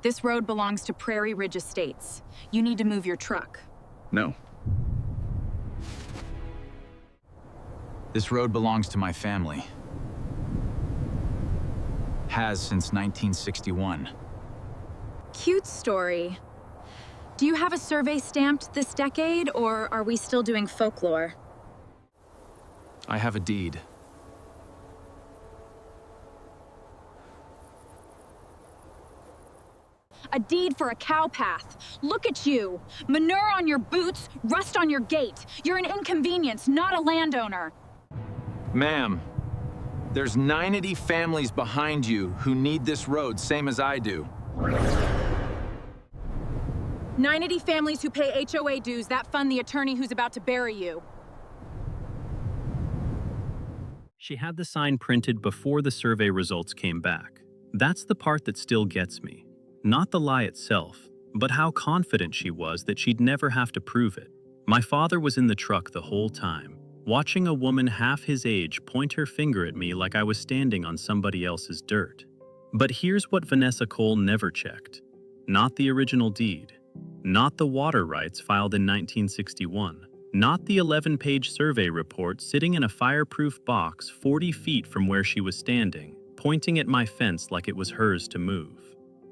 This road belongs to Prairie Ridge Estates. You need to move your truck. No. This road belongs to my family. Has since 1961. Cute story. Do you have a survey stamped this decade, or are we still doing folklore? I have a deed. A deed for a cow path. Look at you. Manure on your boots, rust on your gate. You're an inconvenience, not a landowner. Ma'am, there's 90 families behind you who need this road, same as I do. 90 families who pay HOA dues that fund the attorney who's about to bury you. She had the sign printed before the survey results came back. That's the part that still gets me. Not the lie itself, but how confident she was that she'd never have to prove it. My father was in the truck the whole time, watching a woman half his age point her finger at me like I was standing on somebody else's dirt. But here's what Vanessa Cole never checked. Not the original deed. Not the water rights filed in 1961. Not the 11-page survey report sitting in a fireproof box 40 feet from where she was standing, pointing at my fence like it was hers to move.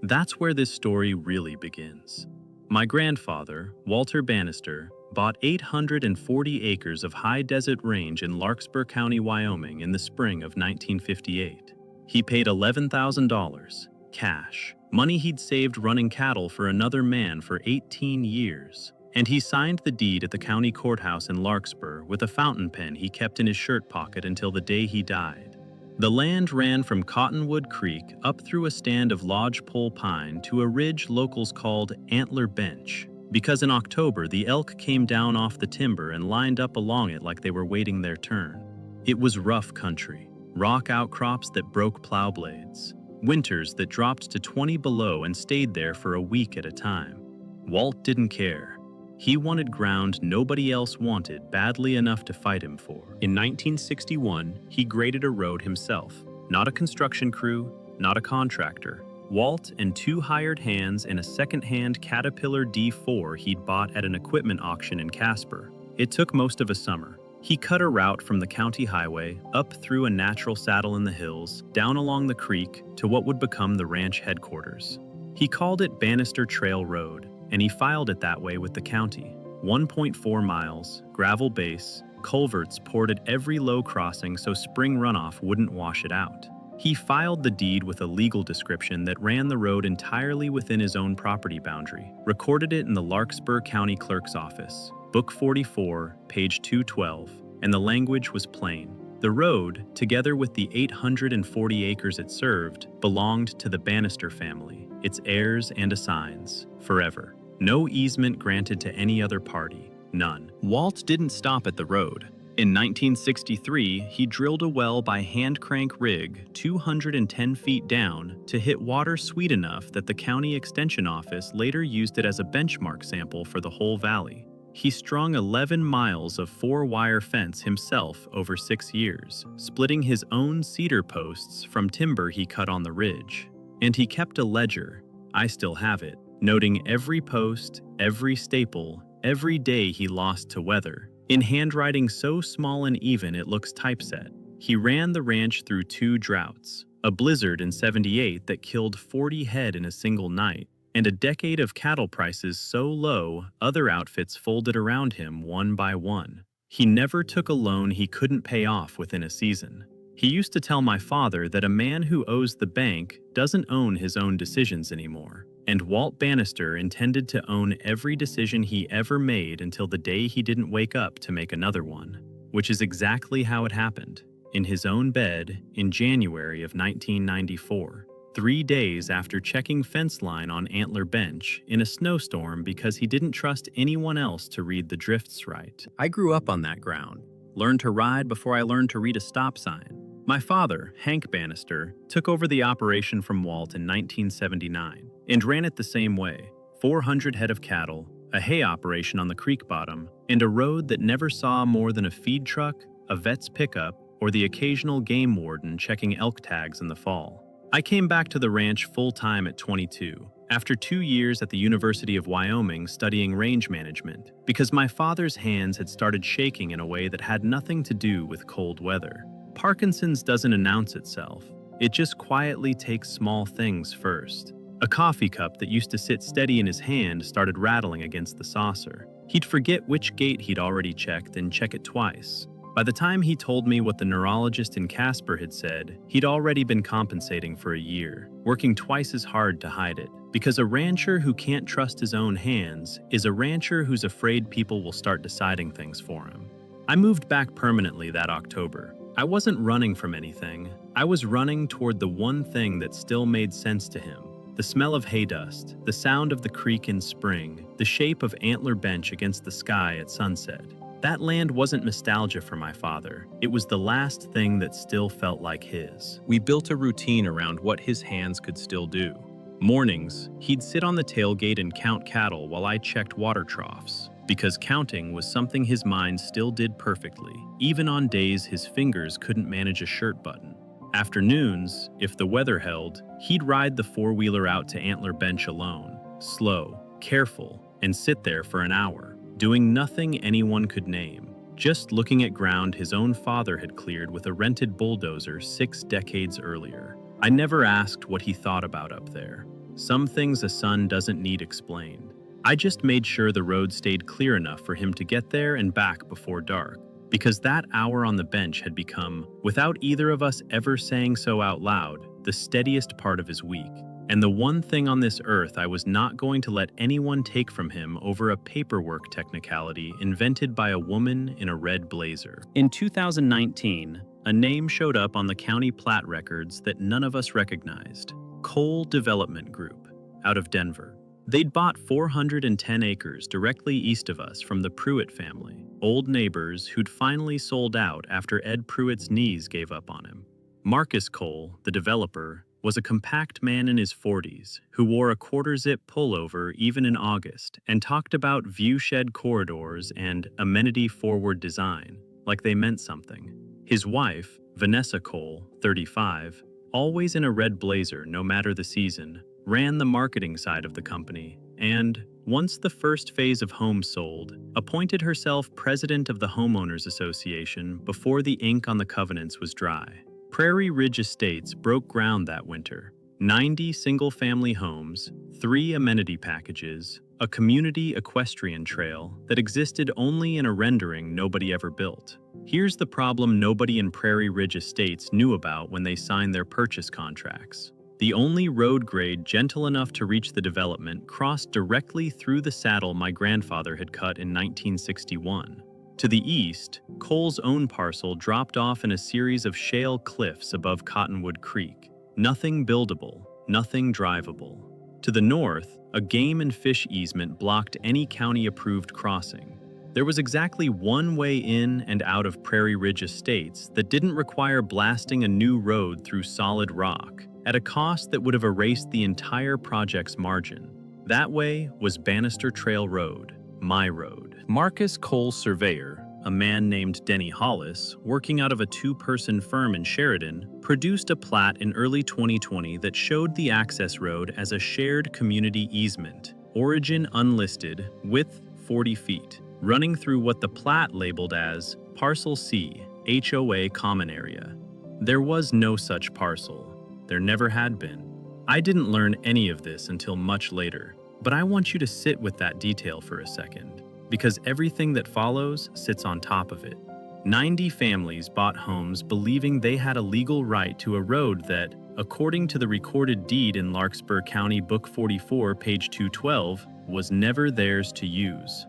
That's where this story really begins. My grandfather, Walter Bannister, bought 840 acres of high desert range in Larkspur County, Wyoming in the spring of 1958. He paid $11,000, cash, money he'd saved running cattle for another man for 18 years. And he signed the deed at the county courthouse in Larkspur with a fountain pen he kept in his shirt pocket until the day he died. The land ran from Cottonwood Creek up through a stand of lodgepole pine to a ridge locals called Antler Bench, because in October the elk came down off the timber and lined up along it like they were waiting their turn. It was rough country, rock outcrops that broke plow blades, winters that dropped to 20 below and stayed there for a week at a time. Walt didn't care. He wanted ground nobody else wanted badly enough to fight him for. In 1961, he graded a road himself. Not a construction crew, not a contractor. Walt and 2 hired hands in a second-hand Caterpillar D4 he'd bought at an equipment auction in Casper. It took most of a summer. He cut a route from the county highway, up through a natural saddle in the hills, down along the creek to what would become the ranch headquarters. He called it Bannister Trail Road, and he filed it that way with the county. 1.4 miles, gravel base, culverts poured at every low crossing so spring runoff wouldn't wash it out. He filed the deed with a legal description that ran the road entirely within his own property boundary, recorded it in the Larkspur County Clerk's office, Book 44, page 212, and the language was plain. The road, together with the 840 acres it served, belonged to the Bannister family, its heirs and assigns, forever. No easement granted to any other party, none. Walt didn't stop at the road. In 1963, he drilled a well by hand crank rig 210 feet down to hit water sweet enough that the county extension office later used it as a benchmark sample for the whole valley. He strung 11 miles of 4-wire fence himself over 6 years, splitting his own cedar posts from timber he cut on the ridge. And he kept a ledger, I still have it, noting every post, every staple, every day he lost to weather, in handwriting so small and even it looks typeset. He ran the ranch through 2 droughts, a blizzard in '78 that killed 40 head in a single night, and a decade of cattle prices so low other outfits folded around him one by one. He never took a loan he couldn't pay off within a season. He used to tell my father that a man who owes the bank doesn't own his own decisions anymore, and Walt Bannister intended to own every decision he ever made until the day he didn't wake up to make another one, which is exactly how it happened, in his own bed in January of 1994, 3 days after checking fence line on Antler Bench in a snowstorm because he didn't trust anyone else to read the drifts right. I grew up on that ground, learned to ride before I learned to read a stop sign. My father, Hank Bannister, took over the operation from Walt in 1979 and ran it the same way. 400 head of cattle, a hay operation on the creek bottom, and a road that never saw more than a feed truck, a vet's pickup, or the occasional game warden checking elk tags in the fall. I came back to the ranch full-time at 22, after 2 years at the University of Wyoming studying range management, because my father's hands had started shaking in a way that had nothing to do with cold weather. Parkinson's doesn't announce itself. It just quietly takes small things first. A coffee cup that used to sit steady in his hand started rattling against the saucer. He'd forget which gate he'd already checked and check it twice. By the time he told me what the neurologist in Casper had said, he'd already been compensating for a year, working twice as hard to hide it. Because a rancher who can't trust his own hands is a rancher who's afraid people will start deciding things for him. I moved back permanently that October. I wasn't running from anything. I was running toward the one thing that still made sense to him. The smell of hay dust, the sound of the creek in spring, the shape of antler bench against the sky at sunset. That land wasn't nostalgia for my father. It was the last thing that still felt like his. We built a routine around what his hands could still do. Mornings, he'd sit on the tailgate and count cattle while I checked water troughs, because counting was something his mind still did perfectly, even on days his fingers couldn't manage a shirt button. Afternoons, if the weather held, he'd ride the four-wheeler out to Antler Bench alone, slow, careful, and sit there for an hour, doing nothing anyone could name, just looking at ground his own father had cleared with a rented bulldozer 6 decades earlier. I never asked what he thought about up there. Some things a son doesn't need explained. I just made sure the road stayed clear enough for him to get there and back before dark, because that hour on the bench had become, without either of us ever saying so out loud, the steadiest part of his week, and the one thing on this earth I was not going to let anyone take from him over a paperwork technicality invented by a woman in a red blazer. In 2019, a name showed up on the county plat records that none of us recognized: Cole Development Group, out of Denver. They'd bought 410 acres directly east of us from the Pruitt family, old neighbors who'd finally sold out after Ed Pruitt's knees gave up on him. Marcus Cole, the developer, was a compact man in his 40s who wore a quarter-zip pullover even in August and talked about view-shed corridors and amenity-forward design like they meant something. His wife, Vanessa Cole, 35, always in a red blazer no matter the season, ran the marketing side of the company and, once the first phase of homes sold, appointed herself president of the Homeowners Association before the ink on the covenants was dry. Prairie Ridge Estates broke ground that winter. 90 single-family homes, 3 amenity packages, a community equestrian trail that existed only in a rendering nobody ever built. Here's the problem nobody in Prairie Ridge Estates knew about when they signed their purchase contracts. The only road grade gentle enough to reach the development crossed directly through the saddle my grandfather had cut in 1961. To the east, Cole's own parcel dropped off in a series of shale cliffs above Cottonwood Creek. Nothing buildable, nothing drivable. To the north, a game and fish easement blocked any county-approved crossing. There was exactly one way in and out of Prairie Ridge Estates that didn't require blasting a new road through solid rock, at a cost that would have erased the entire project's margin. That way was Bannister Trail Road, my road. Marcus Cole's surveyor, a man named Denny Hollis, working out of a 2-person firm in Sheridan, produced a plat in early 2020 that showed the access road as a shared community easement, origin unlisted, width 40 feet, running through what the plat labeled as Parcel C, HOA Common Area. There was no such parcel. There never had been. I didn't learn any of this until much later, but I want you to sit with that detail for a second, because everything that follows sits on top of it. 90 families bought homes believing they had a legal right to a road that, according to the recorded deed in Larkspur County Book 44, page 212, was never theirs to use.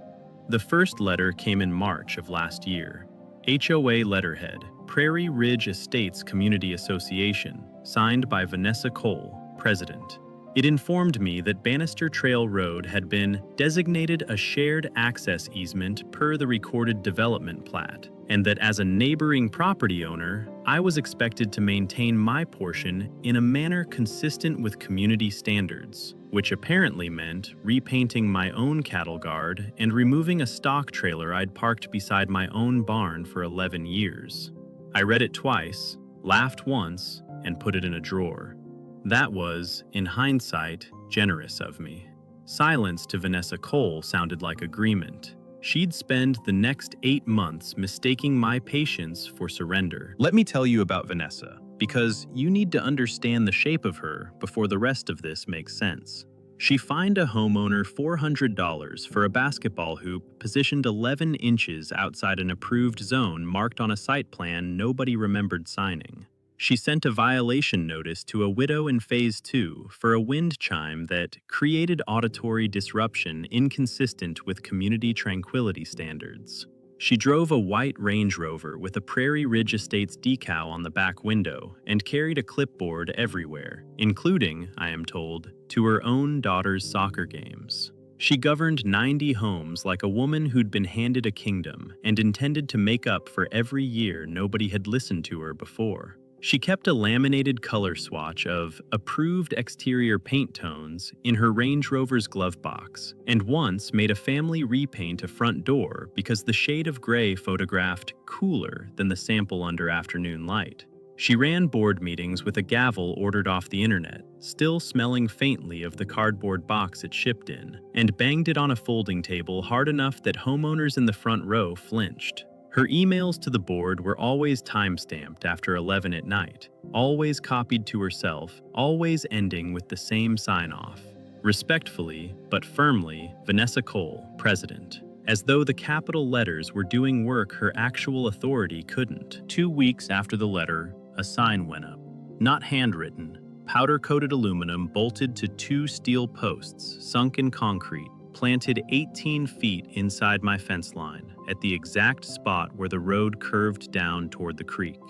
The first letter came in March of last year. HOA letterhead, Prairie Ridge Estates Community Association, signed by Vanessa Cole, president. It informed me that Bannister Trail Road had been designated a shared access easement per the recorded development plat, and that as a neighboring property owner, I was expected to maintain my portion in a manner consistent with community standards, which apparently meant repainting my own cattle guard and removing a stock trailer I'd parked beside my own barn for 11 years. I read it twice, laughed once, and put it in a drawer. That was, in hindsight, generous of me. Silence to Vanessa Cole sounded like agreement. She'd spend the next 8 months mistaking my patience for surrender. Let me tell you about Vanessa, because you need to understand the shape of her before the rest of this makes sense. She fined a homeowner $400 for a basketball hoop positioned 11 inches outside an approved zone marked on a site plan nobody remembered signing. She sent a violation notice to a widow in Phase 2 for a wind chime that created auditory disruption inconsistent with community tranquility standards. She drove a white Range Rover with a Prairie Ridge Estates decal on the back window and carried a clipboard everywhere, including, I am told, to her own daughter's soccer games. She governed 90 homes like a woman who'd been handed a kingdom and intended to make up for every year nobody had listened to her before. She kept a laminated color swatch of approved exterior paint tones in her Range Rover's glove box, and once made a family repaint a front door because the shade of gray photographed cooler than the sample under afternoon light. She ran board meetings with a gavel ordered off the internet, still smelling faintly of the cardboard box it shipped in, and banged it on a folding table hard enough that homeowners in the front row flinched. Her emails to the board were always time-stamped after 11 at night, always copied to herself, always ending with the same sign-off. Respectfully, but firmly, Vanessa Cole, President. As though the capital letters were doing work her actual authority couldn't. 2 weeks after the letter, a sign went up. Not handwritten, powder-coated aluminum bolted to 2 steel posts, sunk in concrete, planted 18 feet inside my fence line, at the exact spot where the road curved down toward the creek.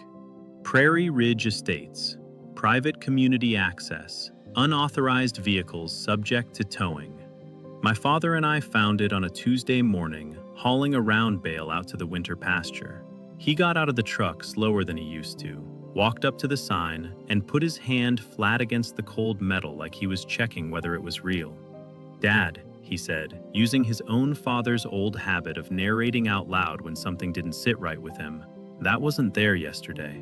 Prairie Ridge Estates, private community access, unauthorized vehicles subject to towing. My father and I found it on a Tuesday morning, hauling a round bale out to the winter pasture. He got out of the truck slower than he used to, walked up to the sign, and put his hand flat against the cold metal like he was checking whether it was real. "Dad," he said, using his own father's old habit of narrating out loud when something didn't sit right with him, "that wasn't there yesterday."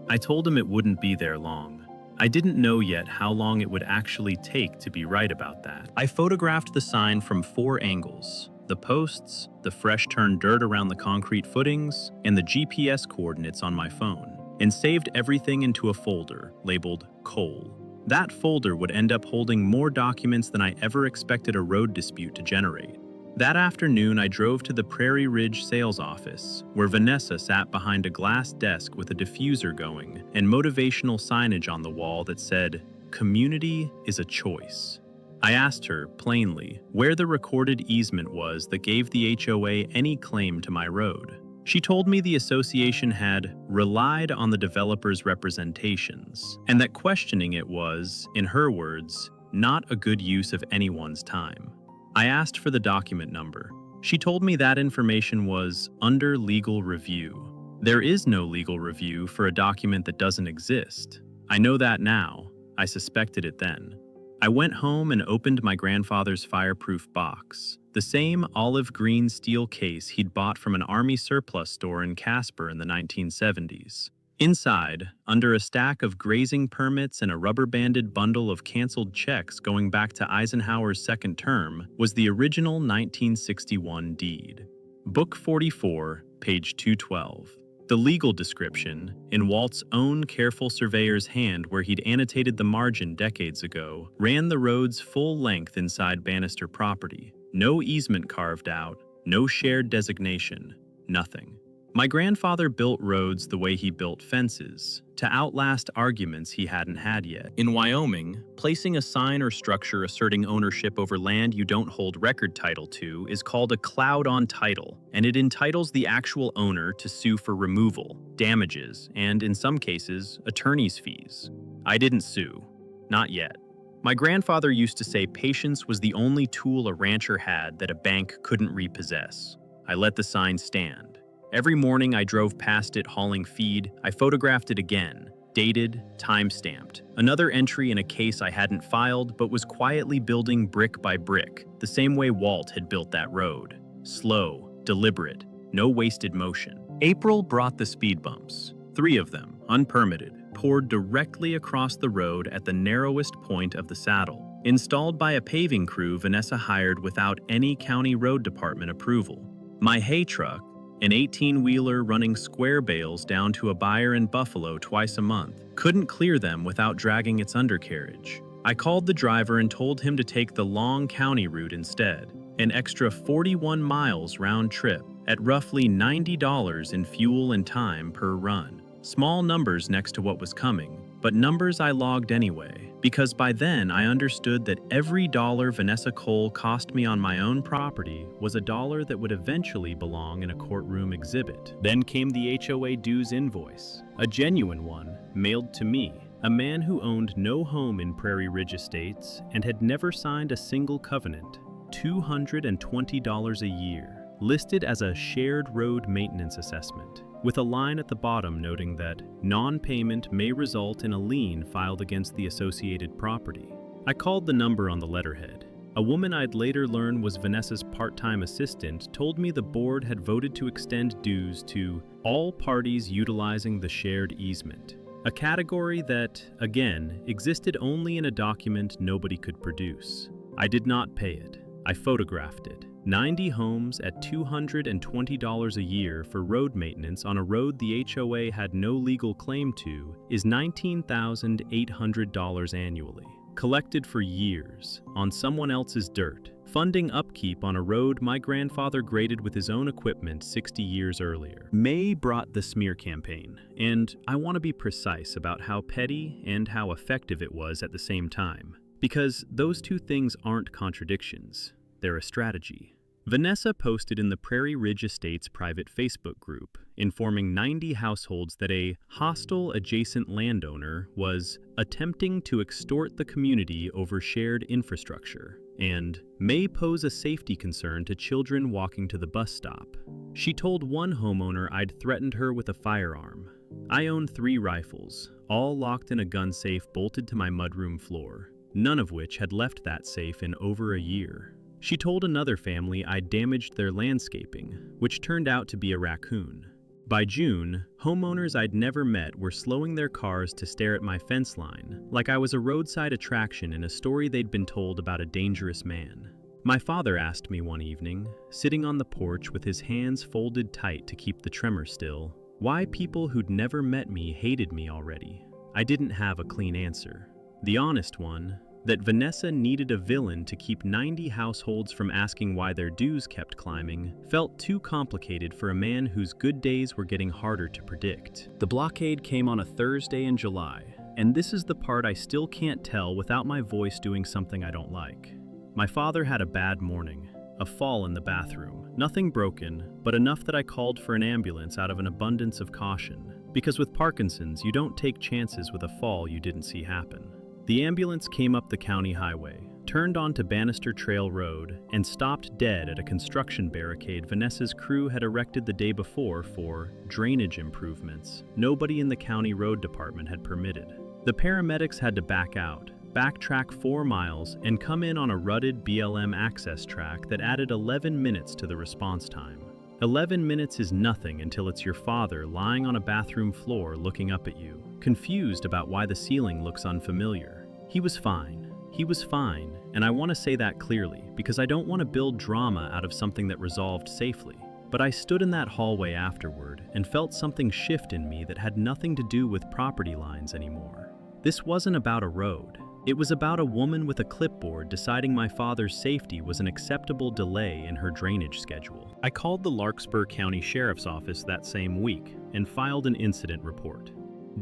I told him it wouldn't be there long. I didn't know yet how long it would actually take to be right about that. I photographed the sign from 4 angles: the posts, the fresh-turned dirt around the concrete footings, and the GPS coordinates on my phone, and saved everything into a folder labeled Cole. That folder would end up holding more documents than I ever expected a road dispute to generate. That afternoon, I drove to the Prairie Ridge sales office, where Vanessa sat behind a glass desk with a diffuser going and motivational signage on the wall that said, "Community is a choice." I asked her, plainly, where the recorded easement was that gave the HOA any claim to my road. She told me the association had relied on the developer's representations, and that questioning it was, in her words, not a good use of anyone's time. I asked for the document number. She told me that information was under legal review. There is no legal review for a document that doesn't exist. I know that now. I suspected it then. I went home and opened my grandfather's fireproof box, the same olive green steel case he'd bought from an army surplus store in Casper in the 1970s. Inside, under a stack of grazing permits and a rubber-banded bundle of canceled checks going back to Eisenhower's second term, was the original 1961 deed. Book 44, page 212. The legal description, in Walt's own careful surveyor's hand where he'd annotated the margin decades ago, ran the road's full length inside Bannister property. No easement carved out, no shared designation, nothing. My grandfather built roads the way he built fences, to outlast arguments he hadn't had yet. In Wyoming, placing a sign or structure asserting ownership over land you don't hold record title to is called a cloud on title, and it entitles the actual owner to sue for removal, damages, and, in some cases, attorney's fees. I didn't sue. Not yet. My grandfather used to say patience was the only tool a rancher had that a bank couldn't repossess. I let the sign stand. Every morning I drove past it hauling feed. I photographed it again, dated, time-stamped. Another entry in a case I hadn't filed but was quietly building brick by brick, the same way Walt had built that road. Slow, deliberate, no wasted motion. April brought the speed bumps, 3 of them, unpermitted. poured directly across the road at the narrowest point of the saddle, installed by a paving crew Vanessa hired without any county road department approval. My hay truck, an 18-wheeler running square bales down to a buyer in Buffalo twice a month, couldn't clear them without dragging its undercarriage. I called the driver and told him to take the long county route instead, an extra 41 miles round trip at roughly $90 in fuel and time per run. Small numbers next to what was coming, but numbers I logged anyway, because by then I understood that every dollar Vanessa Cole cost me on my own property was a dollar that would eventually belong in a courtroom exhibit. Then came the HOA dues invoice, a genuine one, mailed to me, a man who owned no home in Prairie Ridge Estates and had never signed a single covenant. $220 a year, listed as a shared road maintenance assessment, with a line at the bottom noting that non-payment may result in a lien filed against the associated property. I called the number on the letterhead. A woman I'd later learn was Vanessa's part-time assistant told me the board had voted to extend dues to all parties utilizing the shared easement, a category that, again, existed only in a document nobody could produce. I did not pay it. I photographed it. 90 homes at $220 a year for road maintenance on a road the HOA had no legal claim to is $19,800 annually, collected for years on someone else's dirt, funding upkeep on a road my grandfather graded with his own equipment 60 years earlier. May brought the smear campaign, and I want to be precise about how petty and how effective it was at the same time, because those two things aren't contradictions. They're a strategy. Vanessa posted in the Prairie Ridge Estates private Facebook group, informing 90 households that a hostile adjacent landowner was attempting to extort the community over shared infrastructure and may pose a safety concern to children walking to the bus stop. She told one homeowner I'd threatened her with a firearm. I own 3 rifles, all locked in a gun safe bolted to my mudroom floor, none of which had left that safe in over a year. She told another family I'd damaged their landscaping, which turned out to be a raccoon. By June, homeowners I'd never met were slowing their cars to stare at my fence line, like I was a roadside attraction in a story they'd been told about a dangerous man. My father asked me one evening, sitting on the porch with his hands folded tight to keep the tremor still, why people who'd never met me hated me already. I didn't have a clean answer. The honest one, that Vanessa needed a villain to keep 90 households from asking why their dues kept climbing, felt too complicated for a man whose good days were getting harder to predict. The blockade came on a Thursday in July, and this is the part I still can't tell without my voice doing something I don't like. My father had a bad morning, a fall in the bathroom. Nothing broken, but enough that I called for an ambulance out of an abundance of caution. Because with Parkinson's, you don't take chances with a fall you didn't see happen. The ambulance came up the county highway, turned onto Bannister Trail Road, and stopped dead at a construction barricade Vanessa's crew had erected the day before for drainage improvements nobody in the county road department had permitted. The paramedics had to back out, backtrack 4 miles, and come in on a rutted BLM access track that added 11 minutes to the response time. 11 minutes is nothing until it's your father lying on a bathroom floor looking up at you, confused about why the ceiling looks unfamiliar. He was fine. He was fine, and I want to say that clearly because I don't want to build drama out of something that resolved safely. But I stood in that hallway afterward and felt something shift in me that had nothing to do with property lines anymore. This wasn't about a road. It was about a woman with a clipboard deciding my father's safety was an acceptable delay in her drainage schedule. I called the Larkspur County Sheriff's Office that same week and filed an incident report.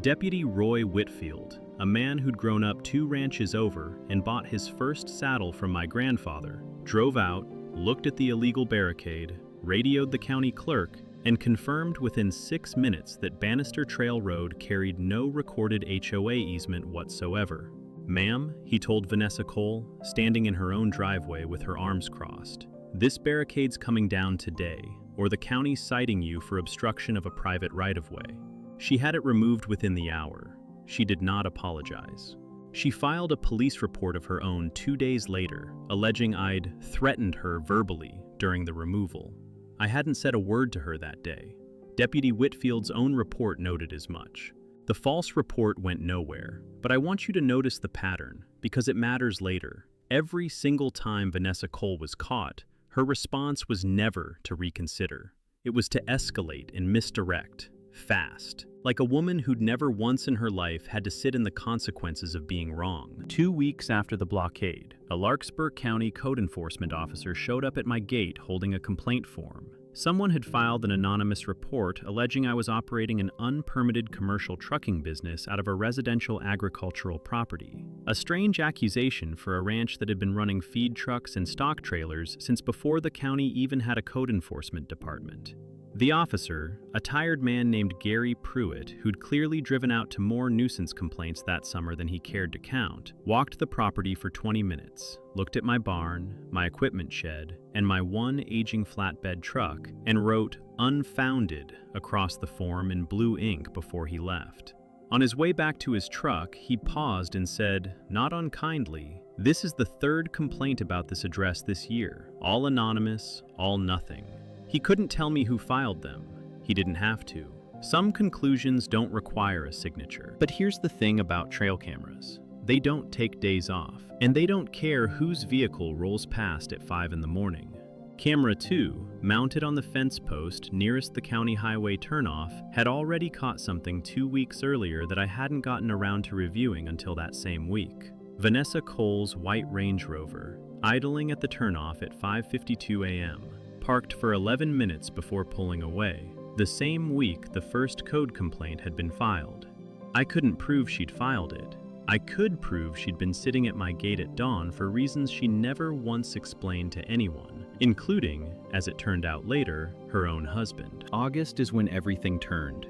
Deputy Roy Whitfield, a man who'd grown up 2 ranches over and bought his first saddle from my grandfather, drove out, looked at the illegal barricade, radioed the county clerk, and confirmed within 6 minutes that Bannister Trail Road carried no recorded HOA easement whatsoever. "Ma'am," he told Vanessa Cole, standing in her own driveway with her arms crossed, "this barricade's coming down today, or the county's citing you for obstruction of a private right-of-way." She had it removed within the hour. She did not apologize. She filed a police report of her own 2 days later, alleging I'd threatened her verbally during the removal. I hadn't said a word to her that day. Deputy Whitfield's own report noted as much. The false report went nowhere, but I want you to notice the pattern, because it matters later. Every single time Vanessa Cole was caught, her response was never to reconsider. It was to escalate and misdirect, fast, like a woman who'd never once in her life had to sit in the consequences of being wrong. 2 weeks after the blockade, a Larkspur County code enforcement officer showed up at my gate holding a complaint form. Someone had filed an anonymous report alleging I was operating an unpermitted commercial trucking business out of a residential agricultural property. A strange accusation for a ranch that had been running feed trucks and stock trailers since before the county even had a code enforcement department. The officer, a tired man named Gary Pruitt, who'd clearly driven out to more nuisance complaints that summer than he cared to count, walked the property for 20 minutes, looked at my barn, my equipment shed, and my one aging flatbed truck, and wrote "Unfounded" across the form in blue ink before he left. On his way back to his truck, he paused and said, not unkindly, "This is the third complaint about this address this year. All anonymous, all nothing." He couldn't tell me who filed them. He didn't have to. Some conclusions don't require a signature. But here's the thing about trail cameras. They don't take days off, and they don't care whose vehicle rolls past at 5 in the morning. Camera 2, mounted on the fence post nearest the county highway turnoff, had already caught something 2 weeks earlier that I hadn't gotten around to reviewing until that same week. Vanessa Cole's white Range Rover, idling at the turnoff at 5:52 a.m., parked for 11 minutes before pulling away. The same week the first code complaint had been filed. I couldn't prove she'd filed it. I could prove she'd been sitting at my gate at dawn for reasons she never once explained to anyone, including, as it turned out later, her own husband. August is when everything turned.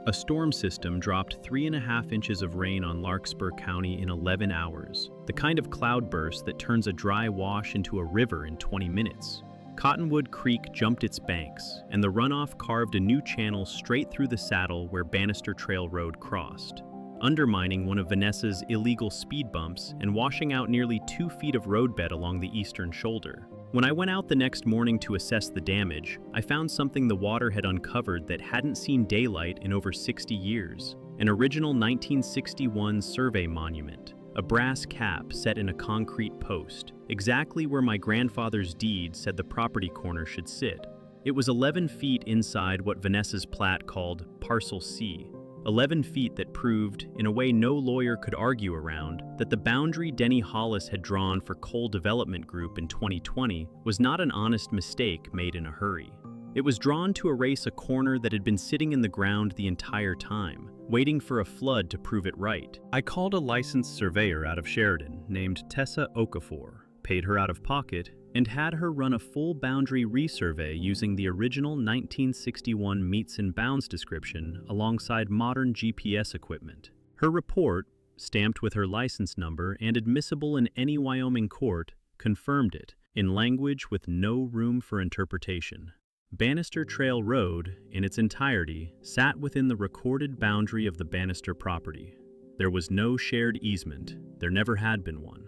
A storm system dropped 3.5 inches of rain on Larkspur County in 11 hours, the kind of cloudburst that turns a dry wash into a river in 20 minutes. Cottonwood Creek jumped its banks, and the runoff carved a new channel straight through the saddle where Bannister Trail Road crossed, undermining one of Vanessa's illegal speed bumps and washing out nearly 2 feet of roadbed along the eastern shoulder. When I went out the next morning to assess the damage, I found something the water had uncovered that hadn't seen daylight in over 60 years, an original 1961 survey monument. A brass cap set in a concrete post, exactly where my grandfather's deed said the property corner should sit. It was 11 feet inside what Vanessa's plat called Parcel C, 11 feet that proved, in a way no lawyer could argue around, that the boundary Denny Hollis had drawn for Coal Development Group in 2020 was not an honest mistake made in a hurry. It was drawn to erase a corner that had been sitting in the ground the entire time, waiting for a flood to prove it right. I called a licensed surveyor out of Sheridan named Tessa Okafor, paid her out of pocket, and had her run a full boundary resurvey using the original 1961 meets and bounds description alongside modern GPS equipment. Her report, stamped with her license number and admissible in any Wyoming court, confirmed it, in language with no room for interpretation. Bannister Trail Road, in its entirety, sat within the recorded boundary of the Bannister property. There was no shared easement. There never had been one.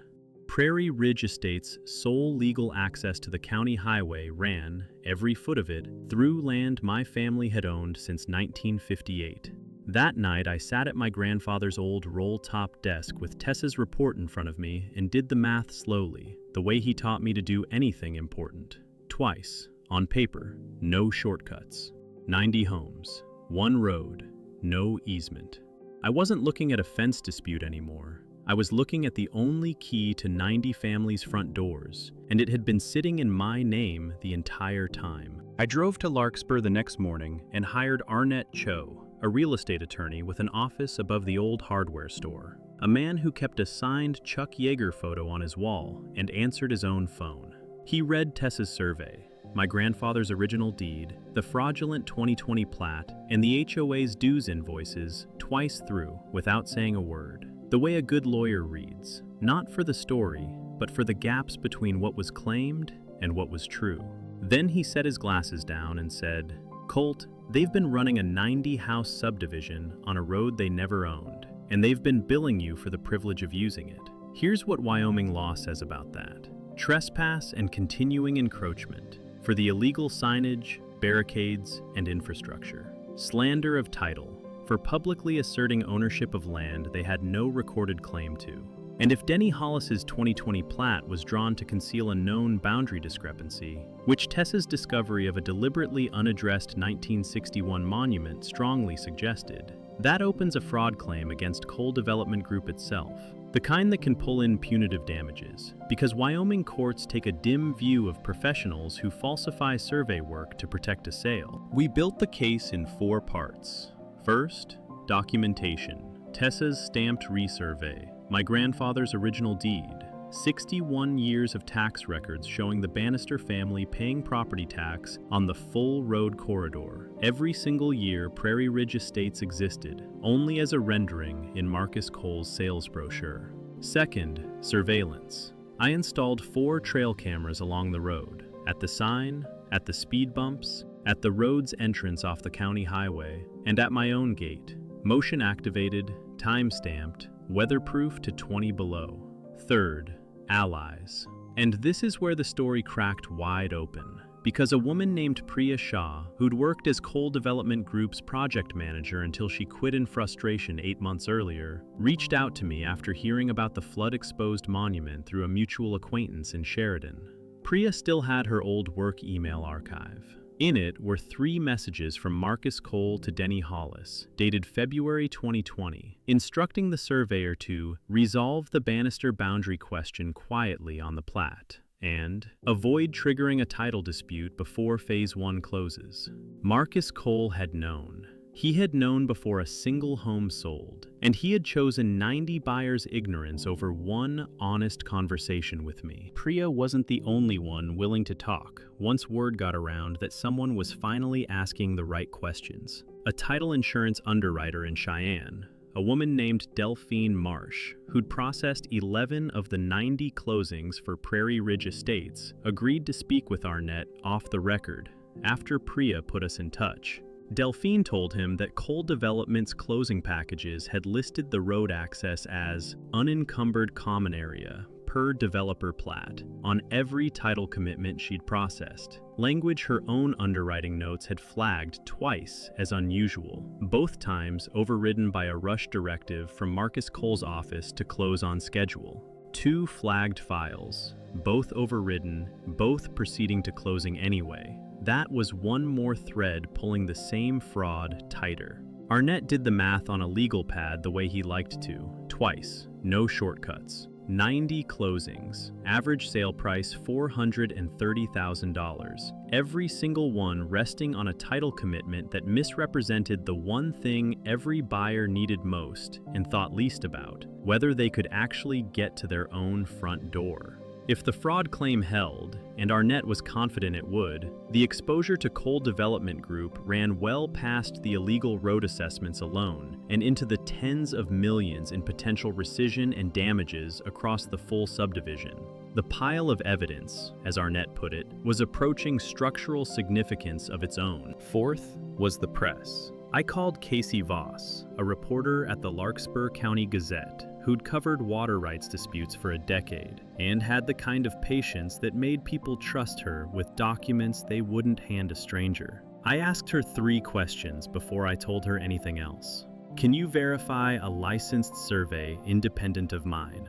Prairie Ridge Estate's sole legal access to the county highway ran, every foot of it, through land my family had owned since 1958. That night, I sat at my grandfather's old roll-top desk with Tessa's report in front of me and did the math slowly, the way he taught me to do anything important. Twice. On paper, no shortcuts. 90 homes, 1 road, no easement. I wasn't looking at a fence dispute anymore. I was looking at the only key to 90 families' front doors, and it had been sitting in my name the entire time. I drove to Larkspur the next morning and hired Arnett Cho, a real estate attorney with an office above the old hardware store, a man who kept a signed Chuck Yeager photo on his wall and answered his own phone. He read Tessa's survey, my grandfather's original deed, the fraudulent 2020 plat, and the HOA's dues invoices twice through without saying a word. The way a good lawyer reads, not for the story, but for the gaps between what was claimed and what was true. Then he set his glasses down and said, "Colt, they've been running a 90-house subdivision on a road they never owned, and they've been billing you for the privilege of using it. Here's what Wyoming law says about that. Trespass and continuing encroachment for the illegal signage, barricades, and infrastructure. Slander of title for publicly asserting ownership of land they had no recorded claim to. And if Denny Hollis's 2020 plat was drawn to conceal a known boundary discrepancy, which Tessa's discovery of a deliberately unaddressed 1961 monument strongly suggested, that opens a fraud claim against Cole Development Group itself, the kind that can pull in punitive damages, because Wyoming courts take a dim view of professionals who falsify survey work to protect a sale. We built the case in 4 parts. First, documentation. Tessa's stamped resurvey, my grandfather's original deed, 61 years of tax records showing the Bannister family paying property tax on the full road corridor. Every single year Prairie Ridge Estates existed, only as a rendering in Marcus Cole's sales brochure. Second, surveillance. I installed 4 trail cameras along the road, at the sign, at the speed bumps, at the road's entrance off the county highway, and at my own gate. Motion activated, time-stamped, weatherproof to 20 below. Third, allies. And this is where the story cracked wide open, because a woman named Priya Shah, who'd worked as Cole Development Group's project manager until she quit in frustration 8 months earlier, reached out to me after hearing about the flood-exposed monument through a mutual acquaintance in Sheridan. Priya still had her old work email archive. In it were 3 messages from Marcus Cole to Denny Hollis, dated February 2020, instructing the surveyor to resolve the Bannister boundary question quietly on the plat and avoid triggering a title dispute before Phase 1 closes. Marcus Cole had known. He had known before a single home sold, and he had chosen 90 buyers' ignorance over one honest conversation with me. Priya wasn't the only one willing to talk once word got around that someone was finally asking the right questions. A title insurance underwriter in Cheyenne, a woman named Delphine Marsh, who'd processed 11 of the 90 closings for Prairie Ridge Estates, agreed to speak with Arnett off the record after Priya put us in touch. Delphine told him that Cole Development's closing packages had listed the road access as unencumbered common area per developer plat on every title commitment she'd processed, language her own underwriting notes had flagged twice as unusual, both times overridden by a rush directive from Marcus Cole's office to close on schedule. 2 flagged files, both overridden, both proceeding to closing anyway. That was one more thread pulling the same fraud tighter. Arnett did the math on a legal pad the way he liked to, twice, no shortcuts. 90 closings, average sale price $430,000, every single one resting on a title commitment that misrepresented the one thing every buyer needed most and thought least about, whether they could actually get to their own front door. If the fraud claim held, and Arnett was confident it would, the exposure to Cole Development Group ran well past the illegal road assessments alone and into the tens of millions in potential rescission and damages across the full subdivision. The pile of evidence, as Arnett put it, was approaching structural significance of its own. Fourth was the press. I called Casey Voss, a reporter at the Larkspur County Gazette, who'd covered water rights disputes for a decade and had the kind of patience that made people trust her with documents they wouldn't hand a stranger. I asked her 3 questions before I told her anything else. Can you verify a licensed survey independent of mine?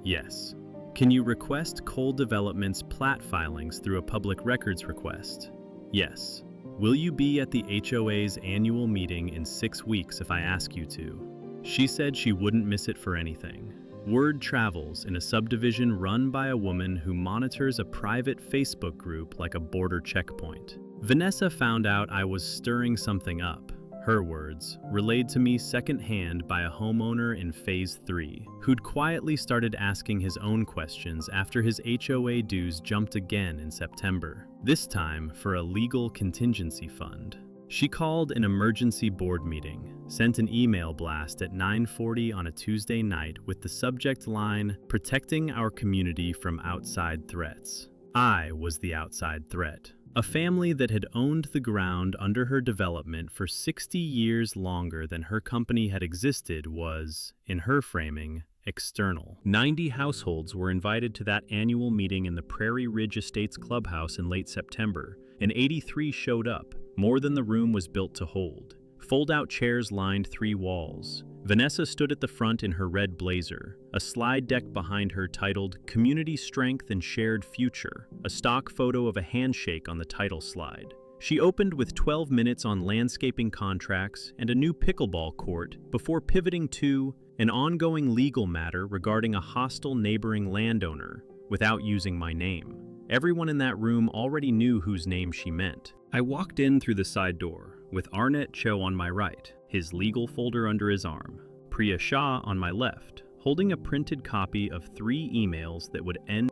Yes. Can you request Cole Development's plat filings through a public records request? Yes. Will you be at the HOA's annual meeting in 6 weeks if I ask you to? She said she wouldn't miss it for anything. Word travels in a subdivision run by a woman who monitors a private Facebook group like a border checkpoint. Vanessa found out I was stirring something up, her words, relayed to me secondhand by a homeowner in Phase 3, who'd quietly started asking his own questions after his HOA dues jumped again in September, this time for a legal contingency fund. She called an emergency board meeting, sent an email blast at 9:40 on a Tuesday night with the subject line, "Protecting our community from outside threats." I was the outside threat. A family that had owned the ground under her development for 60 years longer than her company had existed was, in her framing, external. 90 households were invited to that annual meeting in the Prairie Ridge Estates clubhouse in late September, and 83 showed up, more than the room was built to hold. Fold-out chairs lined 3 walls. Vanessa stood at the front in her red blazer, a slide deck behind her titled Community Strength and Shared Future, a stock photo of a handshake on the title slide. She opened with 12 minutes on landscaping contracts and a new pickleball court before pivoting to an ongoing legal matter regarding a hostile neighboring landowner without using my name. Everyone in that room already knew whose name she meant. I walked in through the side door, with Arnett Cho on my right, his legal folder under his arm, Priya Shah on my left, holding a printed copy of 3 emails that would end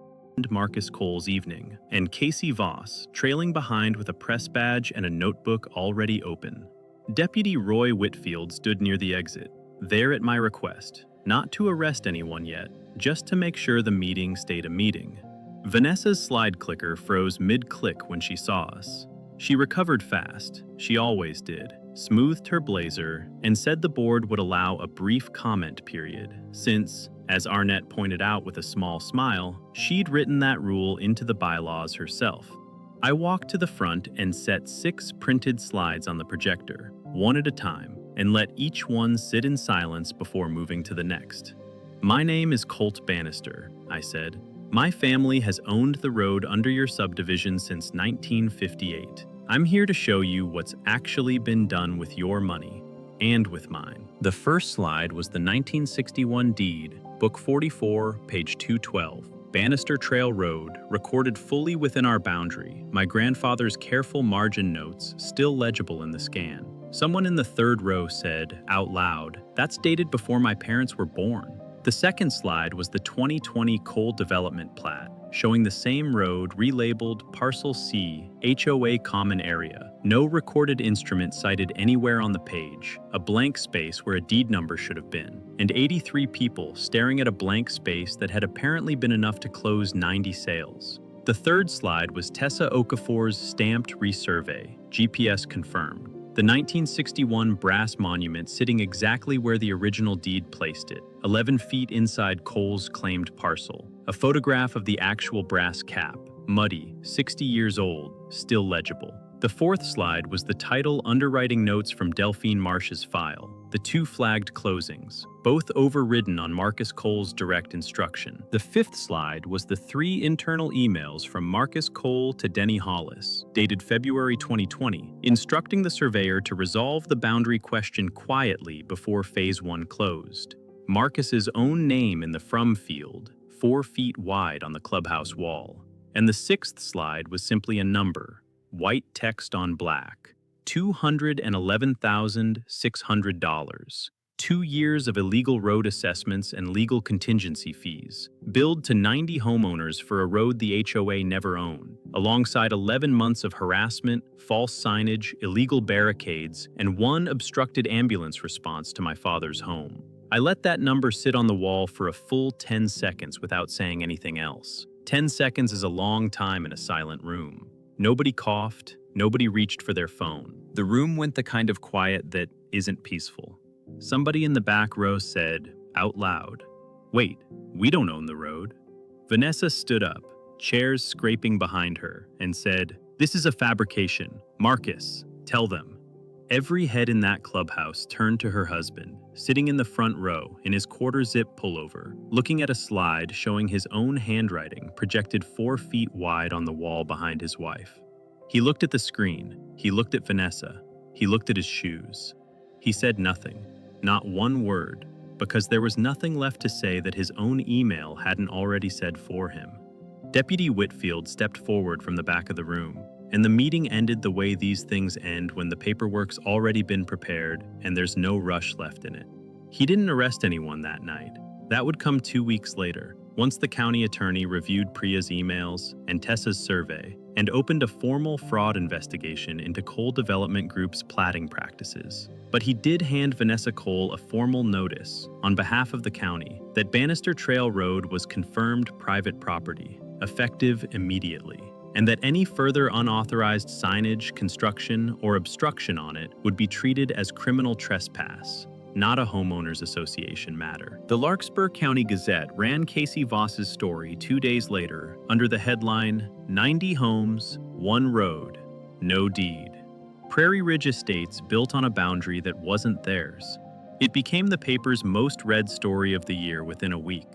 Marcus Cole's evening, and Casey Voss trailing behind with a press badge and a notebook already open. Deputy Roy Whitfield stood near the exit, there at my request, not to arrest anyone yet, just to make sure the meeting stayed a meeting. Vanessa's slide clicker froze mid-click when she saw us. She recovered fast, she always did, smoothed her blazer, and said the board would allow a brief comment period, since, as Arnett pointed out with a small smile, she'd written that rule into the bylaws herself. I walked to the front and set 6 printed slides on the projector, one at a time, and let each one sit in silence before moving to the next. "My name is Colt Bannister," I said. "My family has owned the road under your subdivision since 1958. I'm here to show you what's actually been done with your money, and with mine." The first slide was the 1961 deed, Book 44, page 212. Bannister Trail Road, recorded fully within our boundary, my grandfather's careful margin notes still legible in the scan. Someone in the 3rd row said, out loud, "That's dated before my parents were born." The second slide was the 2020 Cole Development Plat, showing the same road relabeled Parcel C, HOA Common Area. No recorded instrument cited anywhere on the page, a blank space where a deed number should have been, and 83 people staring at a blank space that had apparently been enough to close 90 sales. The third slide was Tessa Okafor's stamped resurvey, GPS confirmed. The 1961 brass monument sitting exactly where the original deed placed it, 11 feet inside Cole's claimed parcel. A photograph of the actual brass cap, muddy, 60 years old, still legible. The fourth slide was the title underwriting notes from Delphine Marsh's file, the 2 flagged closings, both overridden on Marcus Cole's direct instruction. The fifth slide was the 3 internal emails from Marcus Cole to Denny Hollis, dated February 2020, instructing the surveyor to resolve the boundary question quietly before Phase 1 closed. Marcus's own name in the from field, 4 feet wide on the clubhouse wall. And the sixth slide was simply a number, white text on black, $211,600. 2 years of illegal road assessments and legal contingency fees, billed to 90 homeowners for a road the HOA never owned, alongside 11 months of harassment, false signage, illegal barricades, and 1 obstructed ambulance response to my father's home. I let that number sit on the wall for a full 10 seconds without saying anything else. 10 seconds is a long time in a silent room. Nobody coughed, nobody reached for their phone. The room went the kind of quiet that isn't peaceful. Somebody in the back row said, out loud, "Wait, we don't own the road." Vanessa stood up, chairs scraping behind her, and said, "This is a fabrication. Marcus, tell them." Every head in that clubhouse turned to her husband, sitting in the front row in his quarter-zip pullover, looking at a slide showing his own handwriting projected 4 feet wide on the wall behind his wife. He looked at the screen, he looked at Vanessa, he looked at his shoes. He said nothing, not one word, because there was nothing left to say that his own email hadn't already said for him. Deputy Whitfield stepped forward from the back of the room, and the meeting ended the way these things end when the paperwork's already been prepared and there's no rush left in it. He didn't arrest anyone that night. That would come 2 weeks later, once the county attorney reviewed Priya's emails and Tessa's survey and opened a formal fraud investigation into Cole Development Group's platting practices. But he did hand Vanessa Cole a formal notice on behalf of the county that Bannister Trail Road was confirmed private property, effective immediately, and that any further unauthorized signage, construction, or obstruction on it would be treated as criminal trespass, not a homeowners association matter. The Larkspur County Gazette ran Casey Voss's story 2 days later under the headline, 90 Homes, 1 Road, No Deed. Prairie Ridge Estates built on a boundary that wasn't theirs. It became the paper's most read story of the year within a week.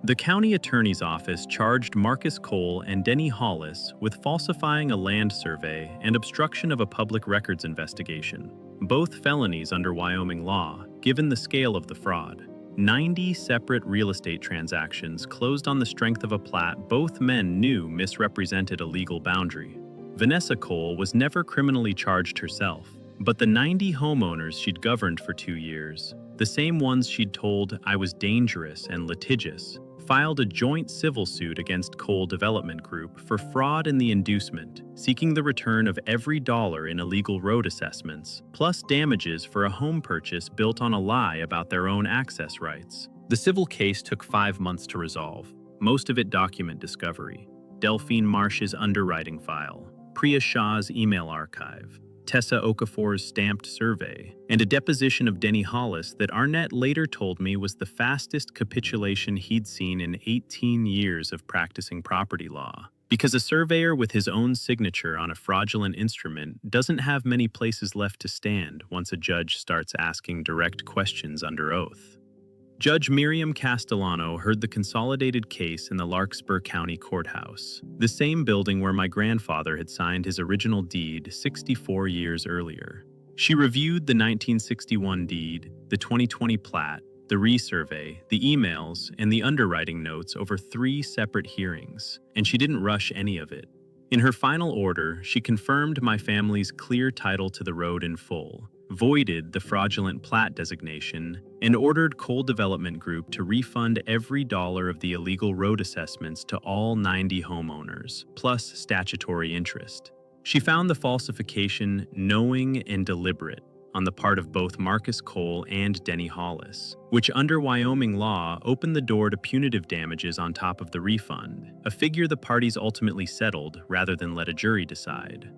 The county attorney's office charged Marcus Cole and Denny Hollis with falsifying a land survey and obstruction of a public records investigation, both felonies under Wyoming law, given the scale of the fraud. 90 separate real estate transactions closed on the strength of a plat both men knew misrepresented a legal boundary. Vanessa Cole was never criminally charged herself, but the 90 homeowners she'd governed for 2 years, the same ones she'd told I was dangerous and litigious, filed a joint civil suit against Cole Development Group for fraud in the inducement, seeking the return of every dollar in illegal road assessments, plus damages for a home purchase built on a lie about their own access rights. The civil case took 5 months to resolve, most of it document discovery, Delphine Marsh's underwriting file, Priya Shah's email archive, Tessa Okafor's stamped survey, and a deposition of Denny Hollis that Arnett later told me was the fastest capitulation he'd seen in 18 years of practicing property law. Because a surveyor with his own signature on a fraudulent instrument doesn't have many places left to stand once a judge starts asking direct questions under oath. Judge Miriam Castellano heard the consolidated case in the Larkspur County Courthouse, the same building where my grandfather had signed his original deed 64 years earlier. She reviewed the 1961 deed, the 2020 plat, the resurvey, the emails, and the underwriting notes over 3 separate hearings, and she didn't rush any of it. In her final order, she confirmed my family's clear title to the road in full, voided the fraudulent plat designation, and ordered Cole Development Group to refund every dollar of the illegal road assessments to all 90 homeowners, plus statutory interest. She found the falsification knowing and deliberate on the part of both Marcus Cole and Denny Hollis, which under Wyoming law opened the door to punitive damages on top of the refund, a figure the parties ultimately settled rather than let a jury decide.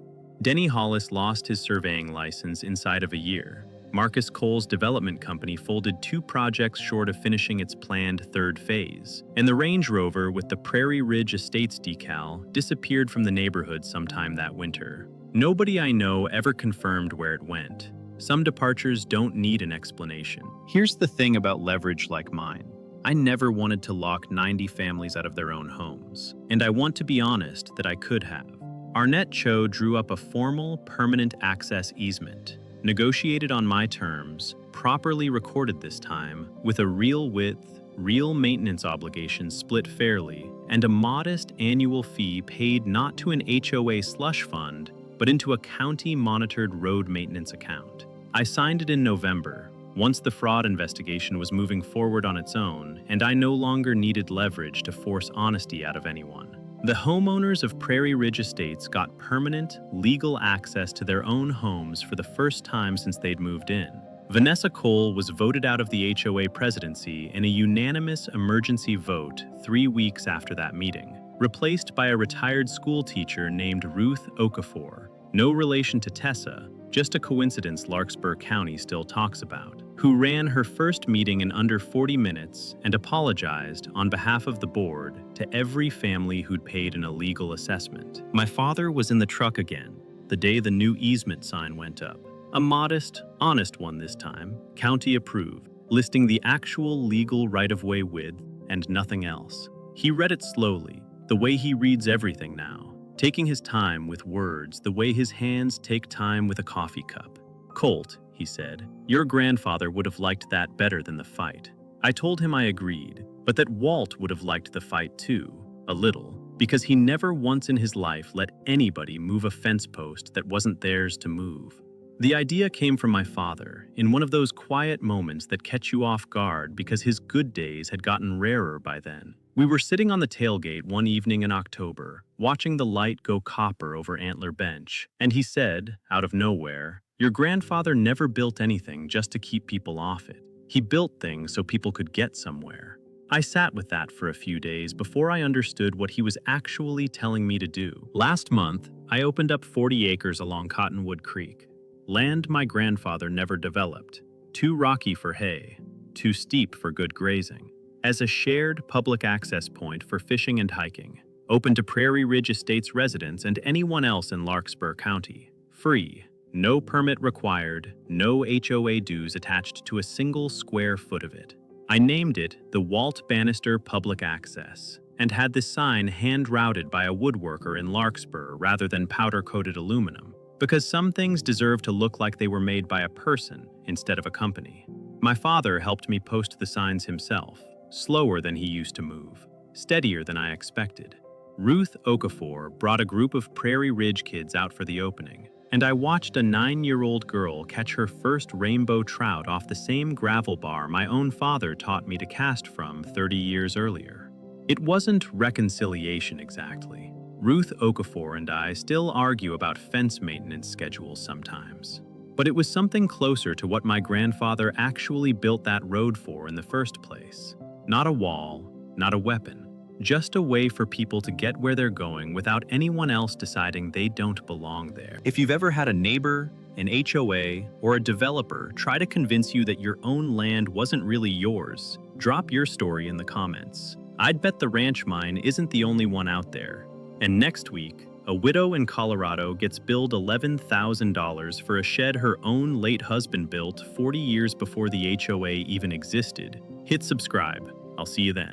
Denny Hollis lost his surveying license inside of a year. Marcus Cole's development company folded 2 projects short of finishing its planned 3rd phase, and the Range Rover with the Prairie Ridge Estates decal disappeared from the neighborhood sometime that winter. Nobody I know ever confirmed where it went. Some departures don't need an explanation. Here's the thing about leverage like mine. I never wanted to lock 90 families out of their own homes, and I want to be honest that I could have. Arnett Cho drew up a formal, permanent access easement, negotiated on my terms, properly recorded this time, with a real width, real maintenance obligation split fairly, and a modest annual fee paid not to an HOA slush fund, but into a county-monitored road maintenance account. I signed it in November, once the fraud investigation was moving forward on its own, and I no longer needed leverage to force honesty out of anyone. The homeowners of Prairie Ridge Estates got permanent, legal access to their own homes for the first time since they'd moved in. Vanessa Cole was voted out of the HOA presidency in a unanimous emergency vote 3 weeks after that meeting, replaced by a retired school teacher named Ruth Okafor, no relation to Tessa, just a coincidence Larkspur County still talks about, who ran her first meeting in under 40 minutes and apologized on behalf of the board to every family who'd paid an illegal assessment. My father was in the truck again, the day the new easement sign went up. A modest, honest one this time, county approved, listing the actual legal right-of-way width and nothing else. He read it slowly, the way he reads everything now, taking his time with words the way his hands take time with a coffee cup. "Colt," he said, "your grandfather would have liked that better than the fight." I told him I agreed, but that Walt would have liked the fight too, a little, because he never once in his life let anybody move a fence post that wasn't theirs to move. The idea came from my father, in one of those quiet moments that catch you off guard because his good days had gotten rarer by then. We were sitting on the tailgate one evening in October, watching the light go copper over Antler Bench, and he said, out of nowhere, "Your grandfather never built anything just to keep people off it. He built things so people could get somewhere." I sat with that for a few days before I understood what he was actually telling me to do. Last month, I opened up 40 acres along Cottonwood Creek, land my grandfather never developed, too rocky for hay, too steep for good grazing, as a shared public access point for fishing and hiking, open to Prairie Ridge Estates residents and anyone else in Larkspur County. Free, No permit required, no HOA dues attached to a single square foot of it. I named it the Walt Bannister Public Access, and had the sign hand-routed by a woodworker in Larkspur rather than powder-coated aluminum, because some things deserve to look like they were made by a person instead of a company. My father helped me post the signs himself, slower than he used to move, steadier than I expected. Ruth Okafor brought a group of Prairie Ridge kids out for the opening, and I watched a 9-year-old girl catch her first rainbow trout off the same gravel bar my own father taught me to cast from 30 years earlier. It wasn't reconciliation exactly. Ruth Okafor and I still argue about fence maintenance schedules sometimes. But it was something closer to what my grandfather actually built that road for in the first place. Not a wall, not a weapon, just a way for people to get where they're going without anyone else deciding they don't belong there. If you've ever had a neighbor, an HOA, or a developer try to convince you that your own land wasn't really yours, drop your story in the comments. I'd bet the ranch mine isn't the only one out there. And next week, a widow in Colorado gets billed $11,000 for a shed her own late husband built 40 years before the HOA even existed. Hit subscribe. I'll see you then.